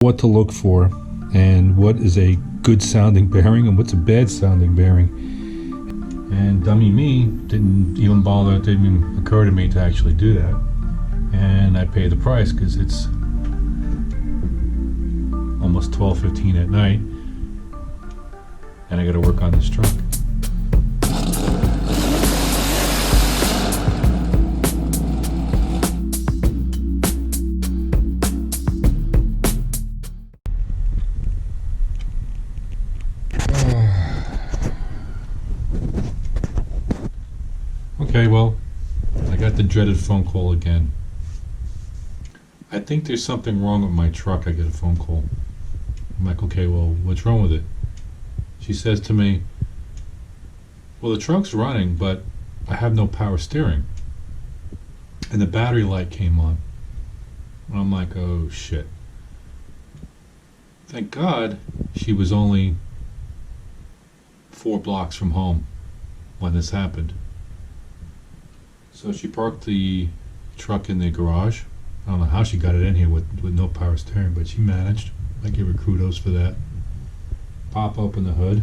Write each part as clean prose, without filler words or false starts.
what to look for and what is a good sounding bearing and what's a bad sounding bearing. And dummy me didn't even occur to me to actually do that. And I paid the price because it's almost 12:15 at night and I got to work on this truck. Okay, well, I got the dreaded phone call again. I think there's something wrong with my truck. I get a phone call. I'm like, okay, well, what's wrong with it? She says to me, well, the truck's running, but I have no power steering. And the battery light came on. And I'm like, oh, shit. Thank God she was only 4 blocks from home when this happened. So she parked the truck in the garage. I don't know how she got it in here with no power steering, but she managed. I give her kudos for that. Pop open the hood.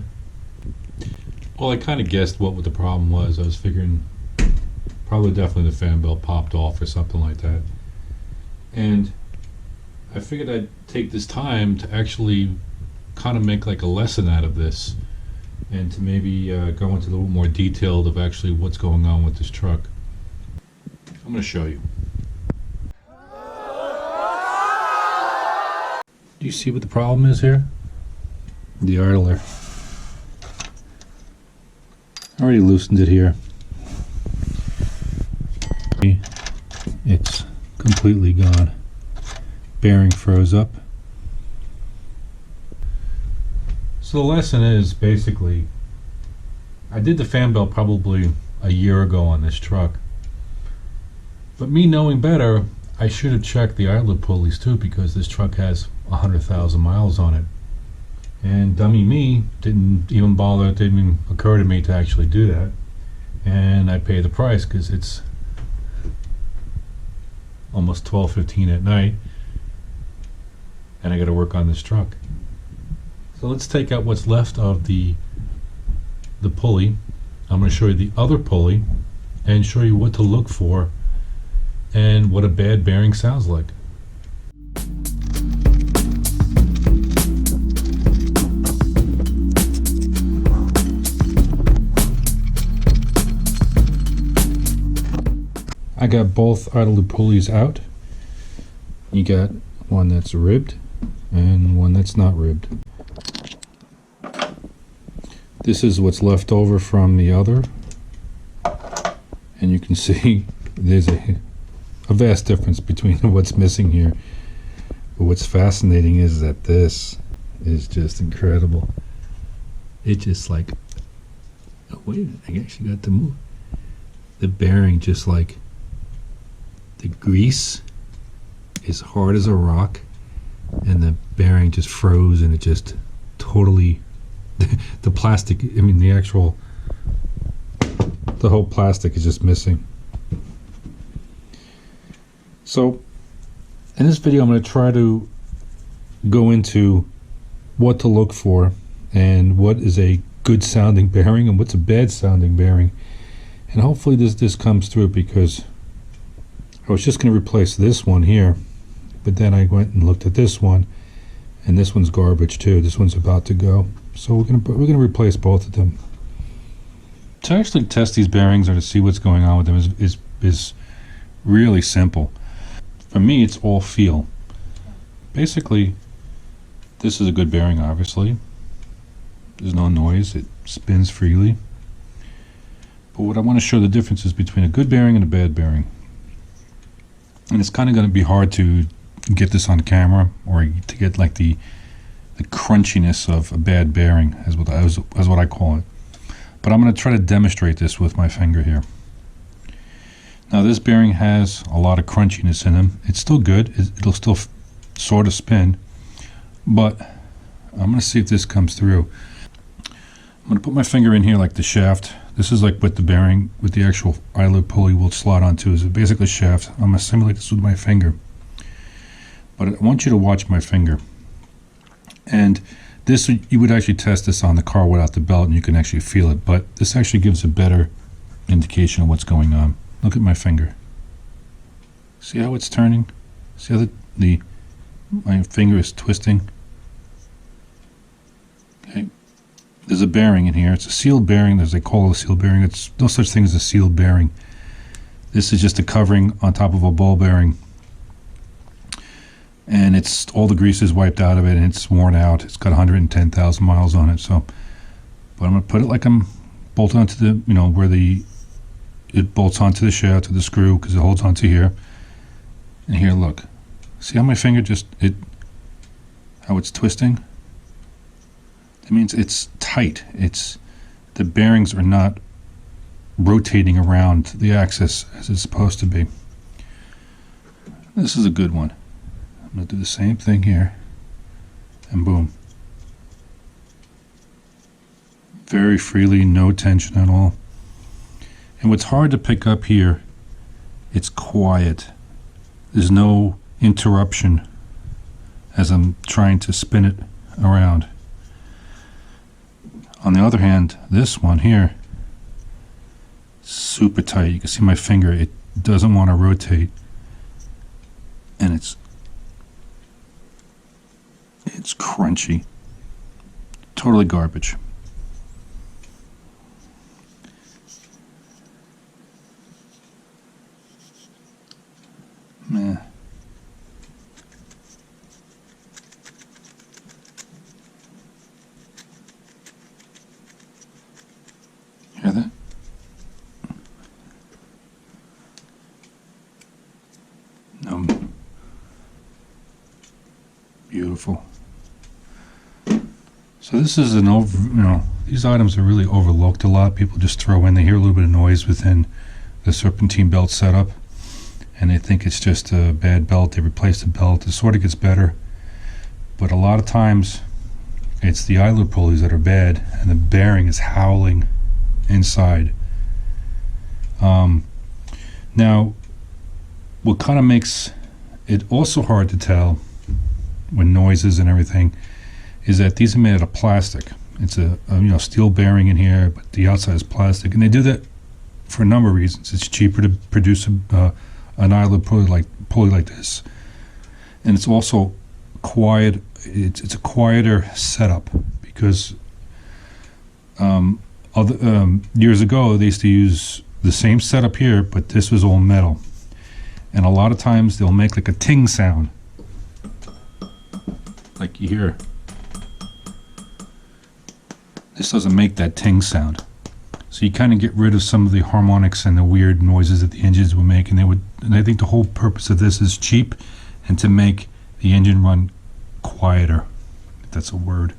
Well, I kind of guessed what the problem was. I was figuring definitely the fan belt popped off or something like that. And I figured I'd take this time to actually kind of make like a lesson out of this and to maybe go into a little more detail of actually what's going on with this truck. I'm going to show you. Do you see what the problem is here? The idler. I already loosened it here. It's completely gone. Bearing froze up. So the lesson is basically, I did the fan belt probably a year ago on this truck. But me knowing better, I should have checked the idler pulleys too, because this truck has 100,000 miles on it. And dummy me didn't even occur to me to actually do that. And I paid the price because it's almost 12:15 at night and I got to work on this truck. So let's take out what's left of the pulley. I'm going to show you the other pulley and show you what to look for and what a bad bearing sounds like. I got both idler pulleys out. You got one that's ribbed and one that's not ribbed. This is what's left over from the other, and you can see there's a vast difference between what's missing here. But what's fascinating is that this is just incredible. It just like, oh wait, I actually got to move. The bearing just like, the grease is hard as a rock and the bearing just froze and it just totally, the plastic, I mean the whole plastic is just missing. So in this video I'm going to try to go into what to look for and what is a good sounding bearing and what's a bad sounding bearing, and hopefully this comes through, because I was just going to replace this one here, but then I went and looked at this one, and this one's garbage too. This one's about to go, so we're gonna replace both of them. To actually test these bearings or to see what's going on with them is really simple. For me, it's all feel. Basically, this is a good bearing. Obviously, there's no noise. It spins freely. But what I want to show the differences between a good bearing and a bad bearing. And it's kind of going to be hard to get this on camera or to get like the crunchiness of a bad bearing as what I call it. But I'm going to try to demonstrate this with my finger here. Now this bearing has a lot of crunchiness in them. It's still good. It'll still sort of spin. But I'm going to see if this comes through. I'm going to put my finger in here like the shaft. This is like what the bearing with the actual idler pulley will slot onto, is basically a shaft. I'm going to simulate this with my finger. But I want you to watch my finger. And this, you would actually test this on the car without the belt and you can actually feel it, but this actually gives a better indication of what's going on. Look at my finger. See how it's turning? See how my finger is twisting? Okay. There's a bearing in here. It's a sealed bearing, as they call it, a sealed bearing. It's no such thing as a sealed bearing. This is just a covering on top of a ball bearing. And it's all the grease is wiped out of it and it's worn out. It's got 110,000 miles on it. So, but I'm gonna put it like I'm bolted onto the, where it bolts onto the shaft, to the screw, because it holds onto here. And here, look. See how my finger how it's twisting? That means it's tight. The bearings are not rotating around the axis as it's supposed to be. This is a good one. I'm going to do the same thing here. And boom. Very freely, no tension at all. And what's hard to pick up here, it's quiet. There's no interruption as I'm trying to spin it around. On the other hand, this one here, super tight. You can see my finger, it doesn't want to rotate. And it's crunchy. Totally garbage. Meh. Hear that? Beautiful. So this is these items are really overlooked a lot. People just throw in, they hear a little bit of noise within the serpentine belt setup, and they think it's just a bad belt. They replace the belt. It sort of gets better. But a lot of times, it's the idler pulleys that are bad, and the bearing is howling inside. Now, what kind of makes it also hard to tell when noises and everything is that these are made out of plastic. It's a steel bearing in here, but the outside is plastic, and they do that for a number of reasons. It's cheaper to produce an idler pulley like this, and it's also quiet. It's a quieter setup because years ago they used to use the same setup here, but this was all metal, and a lot of times they'll make like a ting sound, like you hear. This doesn't make that ting sound, so you kind of get rid of some of the harmonics and the weird noises that the engines would make. And I think the whole purpose of this is cheap and to make the engine run quieter, if that's a word.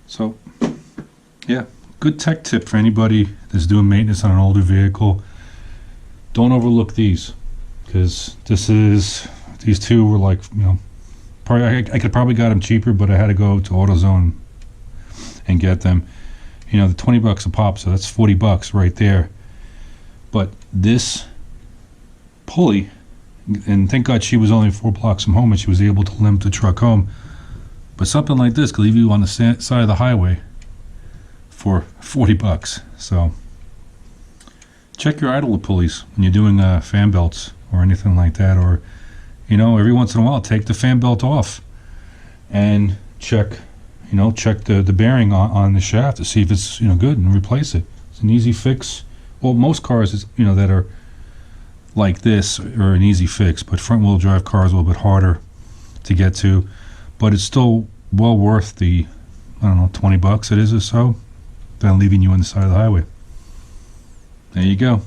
So, yeah, good tech tip for anybody that's doing maintenance on an older vehicle. Don't overlook these, because these two were like, probably I could probably got them cheaper, but I had to go to AutoZone and get them. The $20 a pop, so that's $40 right there. But this pulley, and thank God she was only 4 blocks from home and she was able to limp the truck home. But something like this could leave you on the side of the highway for $40. So check your idler pulleys when you're doing fan belts or anything like that, or every once in a while take the fan belt off and check the bearing on the shaft to see if it's good, and replace it. It's an easy fix. Well, most cars that are like this are an easy fix, but front wheel drive cars are a little bit harder to get to, but it's still well worth the $20 it is or so than leaving you on the side of the highway. There you go.